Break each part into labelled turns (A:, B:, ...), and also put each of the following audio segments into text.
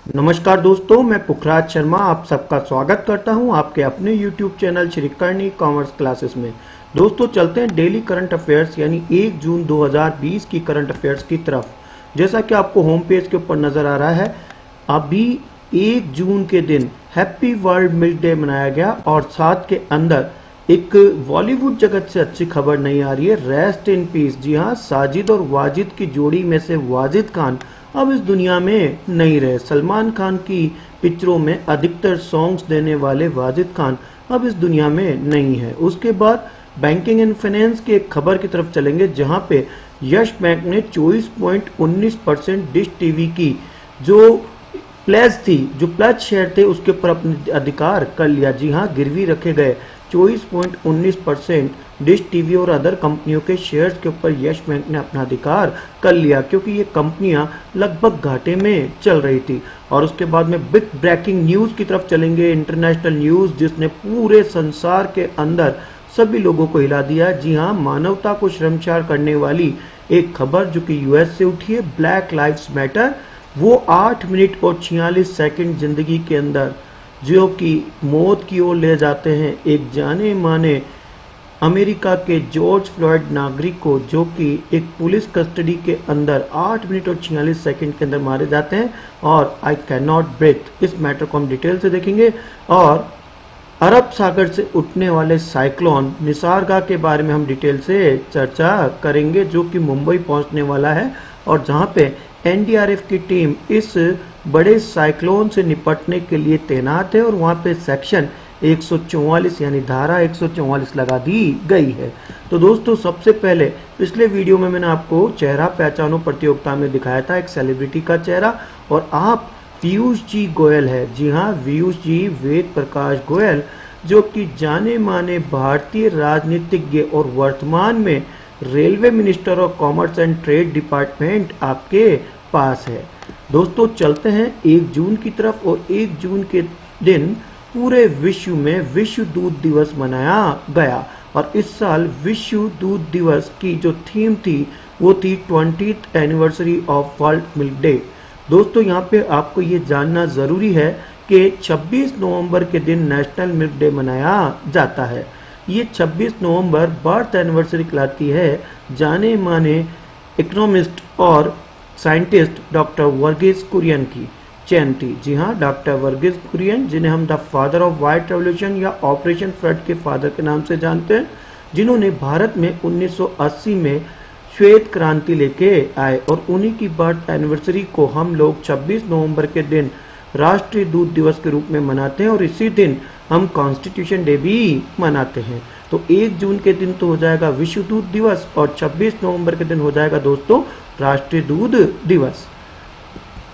A: नमस्कार दोस्तों, मैं पुखराज शर्मा आप सबका स्वागत करता हूं आपके अपने YouTube channel Shri Karni commerce classes में। दोस्तों चलते हैं डेली करंट अफेयर्स यानी 1 जून 2020 की करंट अफेयर्स की तरफ। जैसा कि आपको होम पेज के ऊपर नजर आ रहा है, अभी 1 जून के दिन हैप्पी वर्ल्ड मिल्क डे मनाया गया और साथ के अंदर एक बॉलीवुड जगत से अच्छी खबर नहीं आ रही है। Rest in peace. जी हाँ, साजिद और वाजिद की जोड़ी में से वाजिद खान अब इस दुनिया में नहीं रहे। सलमान खान की पिक्चरों में अधिकतर सॉन्ग्स देने वाले वाजिद खान अब इस दुनिया में नहीं है। उसके बाद बैंकिंग एंड फाइनेंस की एक खबर की तरफ चलेंगे, जहां पे यस बैंक ने 24.19% डिश टीवी की जो प्लेज शेयर थे उसके ऊपर अपने अधिकार कर लिया। जी हाँ, गिरवी रखे गए 24.19% डिश टीवी और अदर कंपनियों के शेयर्स के ऊपर यस बैंक ने अपना अधिकार कर लिया, क्योंकि ये कंपनियां लगभग घाटे में चल रही थी। और उसके बाद में बिग ब्रेकिंग न्यूज की तरफ चलेंगे, इंटरनेशनल न्यूज जिसने पूरे संसार के अंदर सभी लोगों को हिला दिया। जी हाँ, मानवता को शर्मसार करने वाली एक खबर जो कि यूएस से उठी है, ब्लैक लाइव्स मैटर। वो 8 मिनट और 46 सेकंड जिंदगी के अंदर जो कि मौत की ओर ले जाते हैं एक जाने माने अमेरिका के जॉर्ज फ्लॉयड नागरिक को, जो कि एक पुलिस कस्टडी के अंदर 8 मिनट और 46 सेकंड के अंदर मारे जाते हैं। और आई कैन नॉट ब्रीथ, इस मैटर को हम डिटेल से देखेंगे। और अरब सागर से उठने वाले साइक्लोन निसर्गा के बारे में हम डिटेल से चर्चा करेंगे, जो कि मुंबई पहुंचने वाला है और जहां पे एनडीआरएफ की टीम इस बड़े साइक्लोन से निपटने के लिए तैनात है और वहां पे सेक्शन 144 यानी धारा 144 लगा दी गई है। तो दोस्तों सबसे पहले पिछले वीडियो में मैंने आपको चेहरा पहचानो प्रतियोगिता में दिखाया था एक सेलिब्रिटी का चेहरा, और आप पीयूष जी गोयल है। जी हाँ, पीयूष जी वेद प्रकाश गोयल, जो कि जाने माने भारतीय राजनीतिज्ञ और वर्तमान में railway minister of commerce and trade department आपके पास है। दोस्तों चलते हैं 1 जून की तरफ। और 1 जून के दिन पूरे विश्व में विश्व दूध दिवस मनाया गया, और इस साल विश्व दूध दिवस की जो थीम थी वो थी 20th anniversary of world milk day. दोस्तों यहाँ पे आपको ये जानना जरूरी है कि 26 नवंबर के दिन नेशनल मिल्क डे मनाया जाता है। ये 26 नवंबर बर्थ एनिवर्सरी कहलाती है जाने माने इकोनॉमिस्ट और साइंटिस्ट डॉक्टर वर्गीस कुरियन की जयंती। जी हाँ, डॉक्टर वर्गीस कुरियन, जिन्हें हम the father of white revolution या ऑपरेशन फ्लड के फादर के नाम से जानते हैं, जिन्होंने भारत में 1980 में श्वेत क्रांति लेके आए। और उन्हीं की बर्थ एनिवर्सरी को हम लोग 26 नवंबर के दिन राष्ट्रीय दूध दिवस के रूप में मनाते हैं, और इसी दिन हम कॉन्स्टिट्यूशन डे भी मनाते हैं। तो 1 जून के दिन तो हो जाएगा विश्व दूध दिवस, और 26 नवंबर के दिन हो जाएगा दोस्तों राष्ट्रीय दूध दिवस।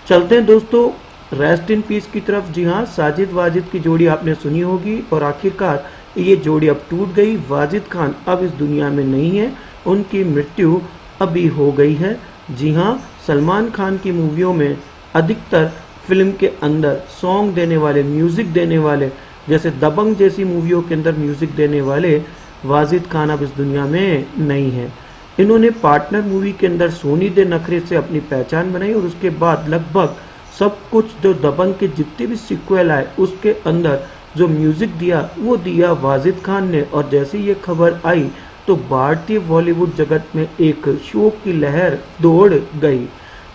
A: चलते हैं दोस्तों रेस्ट इन पीस की तरफ। जी हाँ, साजिद वाजिद की जोड़ी आपने सुनी होगी, और आखिरकार ये जोड़ी अब टूट गई। वाजिद खान अब इस दुनिया में नहीं है, उनकी मृत्यु अभी हो गई है। जी हाँ, सलमान खान की मूवियों में अधिकतर फिल्म के अंदर सॉन्ग देने वाले, म्यूजिक देने वाले, जैसे दबंग जैसी मूवियों के अंदर म्यूजिक देने वाले वाजिद खान अब इस दुनिया में नहीं है। इन्होंने पार्टनर मूवी के अंदर सोनी दे नखरे से अपनी पहचान बनाई, और उसके बाद लगभग सब कुछ जो दबंग के जितने भी सिक्वल आए उसके अंदर जो म्यूजिक दिया वो दिया वाजिद खान ने। और जैसे ये खबर आई तो भारतीय बॉलीवुड जगत में एक शोक की लहर दौड़ गई।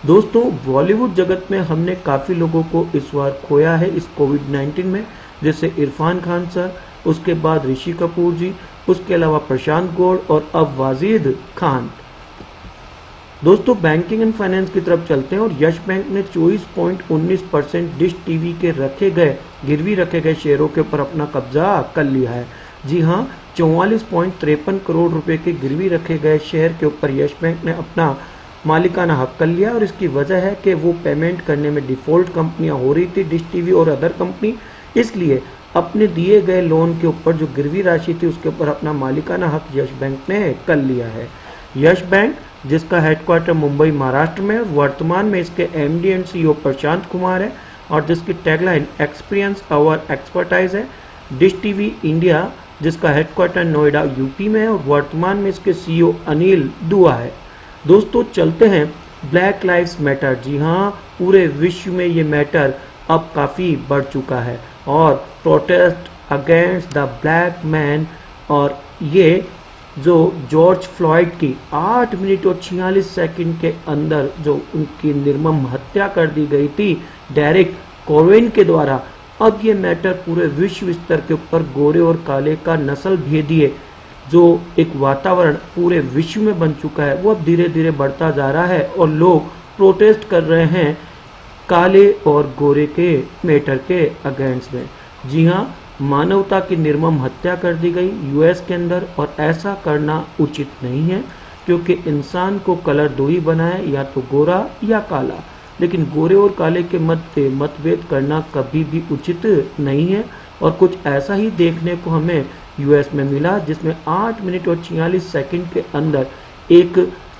A: दोस्तों बॉलीवुड जगत में हमने काफी लोगों को इस बार खोया है इस कोविड-19 में, जैसे इरफान खान सर, उसके बाद ऋषि कपूर जी, उसके अलावा प्रशांत गौड़ और अब वाजिद खान। दोस्तों बैंकिंग एंड फाइनेंस की तरफ चलते हैं, और यस बैंक ने 24.19% डिश टीवी के गिरवी रखे गए शेयरों के ऊपर अपना कब्जा कर लिया है। जी हाँ, 44.53 करोड़ रुपए के गिरवी रखे गए शेयर के ऊपर यस बैंक ने अपना मालिकाना हक कर लिया, और इसकी वजह है कि वो पेमेंट करने में डिफॉल्ट कंपनियां हो रही थी, डिश टीवी और अदर कंपनी, इसलिए अपने दिए गए लोन के ऊपर जो गिरवी राशि थी उसके ऊपर अपना मालिकाना हक यस बैंक ने कर लिया है। यस बैंक, जिसका हेडक्वार्टर मुंबई महाराष्ट्र में है, वर्तमान में इसके MD and CEO Prashant Kumar है, और जिसकी टैगलाइन एक्सपीरियंस आवर एक्सपर्टाइज है। डिश टीवी इंडिया, जिसका हेडक्वार्टर नोएडा यूपी में है, और वर्तमान में इसके सीईओ अनिल दुआ है। दोस्तों चलते हैं ब्लैक लाइव्स मैटर। जी हाँ, पूरे विश्व में ये मैटर अब काफ़ी बढ़ चुका है और protest against the black man. और ये जो जॉर्ज फ्लॉयड की 8 मिनट और 46 सेकंड के अंदर जो उनकी निर्मम हत्या कर दी गई थी डेरेक कोवेन के द्वारा, अब ये मैटर पूरे विश्व स्तर के ऊपर गोरे और काले का नस्ल भेदीय जो एक वातावरण पूरे विश्व में बन चुका है वो अब धीरे धीरे बढ़ता जा रहा है और लोग प्रोटेस्ट कर रहे हैं काले और गोरे के मैटर के अगेंस्ट में। जी हाँ, मानवता की निर्मम हत्या कर दी गई यूएस के अंदर और ऐसा करना उचित नहीं है क्योंकि इंसान को कलर दो ही बना है, या तो गोरा या काला, लेकिन गोरे और काले के मध्य मतभेद करना कभी भी उचित नहीं है। और कुछ ऐसा ही देखने को हमें यूएस में मिला जिसमें 8 मिनट और 46 सेकंड के अंदर एक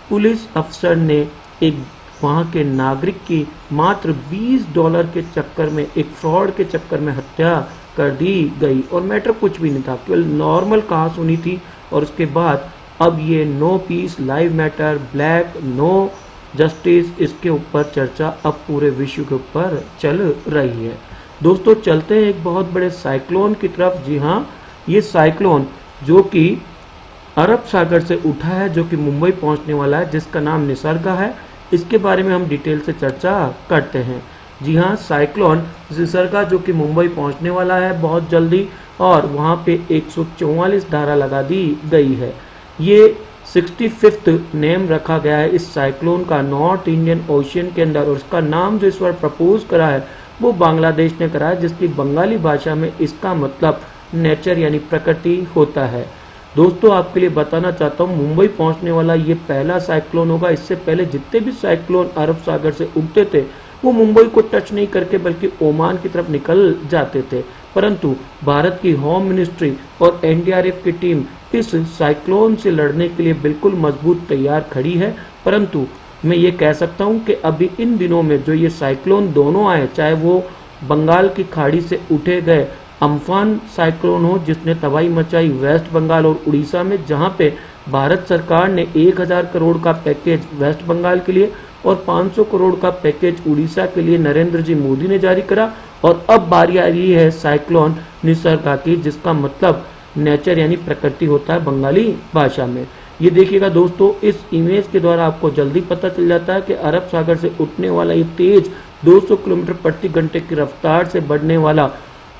A: पुलिस अफसर ने एक वहाँ के नागरिक की मात्र $20 के चक्कर में, एक फ्रॉड के चक्कर में हत्या कर दी गई और मैटर कुछ भी नहीं था, केवल नॉर्मल कहा सुनी थी। और उसके बाद अब ये no peace live matter, black no justice, इसके ऊपर चर्चा अब पूरे विश्व के ऊपर चल रही है। दोस्तों चलते हैं एक बहुत बड़े साइक्लोन की तरफ। जी हाँ, ये साइक्लोन जो कि अरब सागर से उठा है, जो कि मुंबई पहुंचने वाला है, जिसका नाम निसर्गा है, इसके बारे में हम डिटेल से चर्चा करते हैं। जी हाँ, साइक्लोन निसर्गा जो कि मुंबई पहुंचने वाला है बहुत जल्दी और वहाँ पे 144 धारा लगा दी गई है। ये 65th नेम रखा गया है इस साइक्लोन का नॉर्थ इंडियन ओशियन के अंदर और उसका नाम जो इस बार प्रपोज करा है वो बांग्लादेश ने करा है, जिसकी बंगाली भाषा में इसका मतलब नेचर यानी प्रकृति होता है। दोस्तों आपके लिए बताना चाहता हूँ मुंबई पहुंचने वाला ये पहला साइक्लोन होगा। इससे पहले जितने भी साइक्लोन अरब सागर से उठते थे वो मुंबई को टच नहीं करके बल्कि ओमान की तरफ निकल जाते थे, परंतु भारत की होम मिनिस्ट्री और एनडीआरएफ की टीम इस साइक्लोन से लड़ने के लिए बिल्कुल मजबूत तैयार खड़ी है। परंतु मैं ये कह सकता हूँ कि अभी इन दिनों में जो ये साइक्लोन दोनों आए, चाहे वो बंगाल की खाड़ी से उठे गए अम्फान साइक्लोन हो जिसने तबाही मचाई वेस्ट बंगाल और उड़ीसा में, जहां पे भारत सरकार ने 1000 करोड़ का पैकेज वेस्ट बंगाल के लिए और 500 करोड़ का पैकेज उड़ीसा के लिए नरेंद्र जी मोदी ने जारी करा। और अब बारी आ रही है साइक्लोन निसर्गा की, जिसका मतलब नेचर यानी प्रकृति होता है बंगाली भाषा में। ये देखिएगा दोस्तों, इस इमेज के द्वारा आपको जल्दी पता चल जाता है कि अरब सागर से उठने वाला ये तेज 200 किलोमीटर प्रति घंटे की रफ्तार से बढ़ने वाला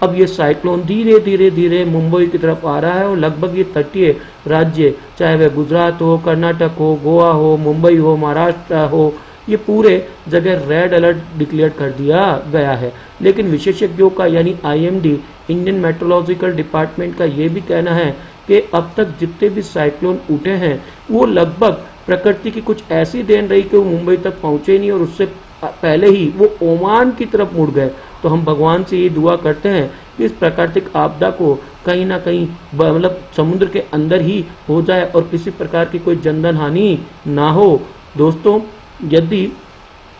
A: अब ये साइक्लोन धीरे धीरे धीरे मुंबई की तरफ आ रहा है और लगभग ये तटीय राज्य, चाहे वह गुजरात हो, कर्नाटक हो, गोवा हो, मुंबई हो, महाराष्ट्र हो, ये पूरे जगह रेड अलर्ट डिक्लेयर कर दिया गया है। लेकिन विशेषज्ञों का यानी आईएमडी इंडियन मेट्रोलॉजिकल डिपार्टमेंट का ये भी कहना है कि अब तक जितने भी साइक्लोन उठे हैं वो लगभग प्रकृति की कुछ ऐसी देन रही कि वो मुंबई तक पहुंचे नहीं और उससे पहले ही वो ओमान की तरफ मुड़ गए। तो हम भगवान से ये दुआ करते हैं कि इस प्राकृतिक आपदा को कहीं ना कहीं मतलब समुद्र के अंदर ही हो जाए और किसी प्रकार की कोई जनधन हानि ना हो। दोस्तों यदि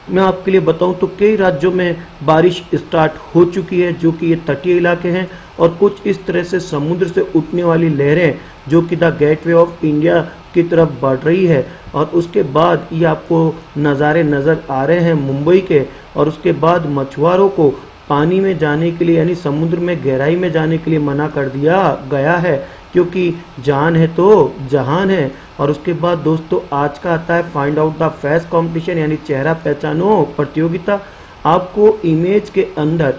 A: मैं आपके लिए बताऊं तो कई राज्यों में बारिश स्टार्ट हो चुकी है जो कि ये तटीय इलाके हैं और कुछ इस तरह से समुद्र से उठने वाली लहरें जो कि द गेटवे ऑफ इंडिया की तरफ बढ़ रही है। और उसके बाद ये आपको नज़ारे नज़र आ रहे हैं मुंबई के। और उसके बाद मछुआरों को पानी में जाने के लिए यानी समुद्र में गहराई में जाने के लिए मना कर दिया गया है क्योंकि जान है तो जहान है। और उसके बाद दोस्तों आज का आता है find out the face competition यानी चेहरा पहचानो प्रतियोगिता। आपको इमेज के अंदर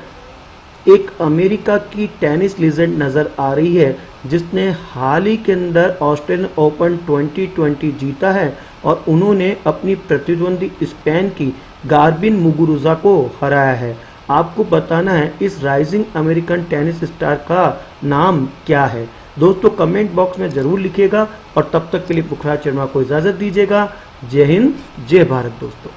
A: एक अमेरिका की टेनिस लीजेंड नज़र आ रही है जिसने हाल ही के अंदर ऑस्ट्रेलियन ओपन 2020 जीता है और उन्होंने अपनी प्रतिद्वंदी स्पेन की गार्बिन मुगुरुजा को हराया है। आपको बताना है इस राइजिंग अमेरिकन टेनिस स्टार का नाम क्या है। दोस्तों कमेंट बॉक्स में जरूर लिखिएगा और तब तक के लिए पुखराज शर्मा को इजाज़त दीजिएगा। जय हिंद, जय भारत दोस्तों।